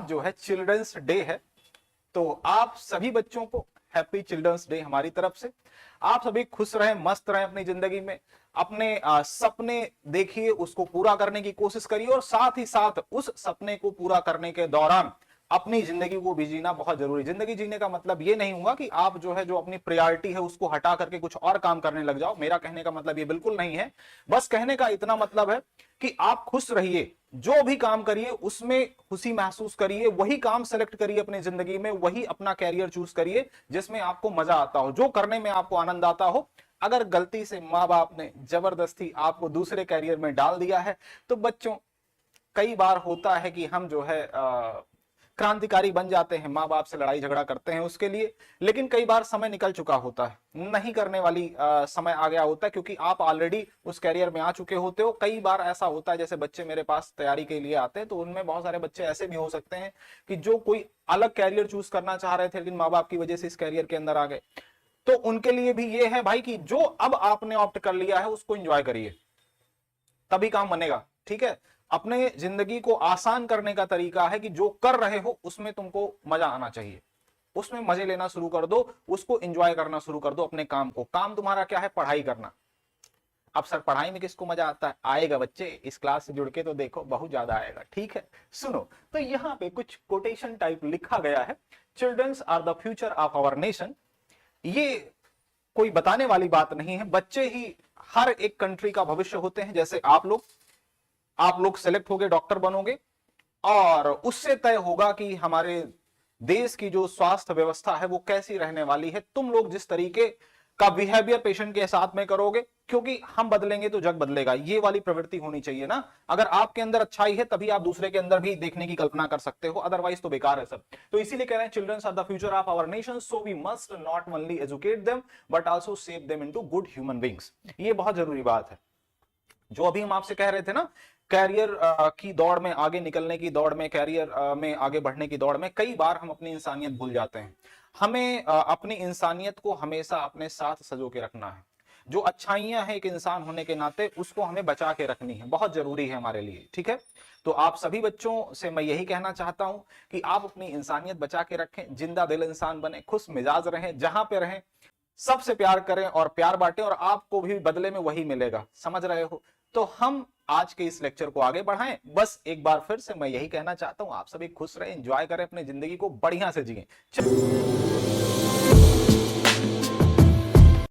जो है children's day है, तो आप सभी बच्चों को हैप्पी चिल्ड्रंस डे हमारी तरफ से। आप सभी खुश रहें, मस्त रहें अपनी जिंदगी में, अपने सपने देखिए, उसको पूरा करने की कोशिश करिए, और साथ ही साथ उस सपने को पूरा करने के दौरान अपनी जिंदगी को भी जीना बहुत जरूरी। जिंदगी जीने का मतलब ये नहीं हुआ कि आप जो है जो अपनी प्रायोरिटी है उसको हटा करके कुछ और काम करने लग जाओ। मेरा कहने का मतलब ये बिल्कुल नहीं है। बस कहने का इतना मतलब है कि आप खुश रहिए, जो भी काम करिए उसमें खुशी महसूस करिए, वही काम सेलेक्ट करिए अपनी जिंदगी में, वही अपना कैरियर चूज करिए जिसमें आपको मजा आता हो, जो करने में आपको आनंद आता हो। अगर गलती से माँ बाप ने जबरदस्ती आपको दूसरे कैरियर में डाल दिया है तो बच्चों, कई बार होता है कि हम जो है क्रांतिकारी बन जाते हैं, माँ बाप से लड़ाई झगड़ा करते हैं उसके लिए, लेकिन कई बार समय निकल चुका होता है, नहीं करने वाली समय आ गया होता है, क्योंकि आप ऑलरेडी उस कैरियर में आ चुके होते हो। कई बार ऐसा होता है, जैसे बच्चे मेरे पास तैयारी के लिए आते हैं तो उनमें बहुत सारे बच्चे ऐसे भी हो सकते हैं कि जो कोई अलग कैरियर चूज करना चाह रहे थे लेकिन माँ बाप की वजह से इस कैरियर के अंदर आ गए। तो उनके लिए भी ये है भाई कि जो अब आपने ऑप्ट कर लिया है उसको एंजॉय करिए, तभी काम बनेगा। ठीक है, अपने जिंदगी को आसान करने का तरीका है कि जो कर रहे हो उसमें तुमको मजा आना चाहिए, उसमें मजे लेना शुरू कर दो, उसको एंजॉय करना शुरू कर दो अपने काम को। काम तुम्हारा क्या है? पढ़ाई करना। अब सर पढ़ाई में किसको मजा आता है? आएगा बच्चे, इस क्लास से जुड़ के तो देखो, बहुत ज्यादा आएगा। ठीक है, सुनो, तो यहाँ पे कुछ कोटेशन टाइप लिखा गया है, childrens are the future of our nation. ये कोई बताने वाली बात नहीं है, बच्चे ही हर एक कंट्री का भविष्य होते हैं। जैसे आप लोग सेलेक्ट होगे, डॉक्टर बनोगे, और उससे तय होगा कि हमारे देश की जो स्वास्थ्य व्यवस्था है वो कैसी रहने वाली है। तुम लोग जिस तरीके का बिहेवियर पेशेंट के साथ में करोगे, क्योंकि हम बदलेंगे तो जग बदलेगा, ये वाली प्रवृत्ति होनी चाहिए ना। अगर आपके अंदर अच्छाई है तभी आप दूसरे के अंदर भी देखने की कल्पना कर सकते हो, अदरवाइज तो बेकार है सब। तो इसीलिए कह रहे हैं childrens are the future of our nation, so we must not only educate them but also shape them into good human beings. ये बहुत जरूरी बात है। जो अभी हम आपसे कह रहे थे ना, कैरियर की दौड़ में, आगे निकलने की दौड़ में, कैरियर में आगे बढ़ने की दौड़ में कई बार हम अपनी इंसानियत भूल जाते हैं। हमें अपनी इंसानियत को हमेशा अपने साथ सजो के रखना है। जो अच्छाइयां हैं एक इंसान होने के नाते, उसको हमें बचा के रखनी है, बहुत जरूरी है हमारे लिए। ठीक है, तो आप सभी बच्चों से मैं यही कहना चाहता हूं कि आप अपनी इंसानियत बचा के रखें, जिंदा दिल इंसान बने, खुश मिजाज रहें, जहां पे रहें सबसे प्यार करें और प्यार बांटें, और आपको भी बदले में वही मिलेगा। समझ रहे हो? तो हम आज के इस लेक्चर को आगे बढ़ाएं। बस एक बार फिर से मैं यही कहना चाहता हूं, आप सभी खुश रहें, एंजॉय करें, अपनी जिंदगी को बढ़िया से जिएं।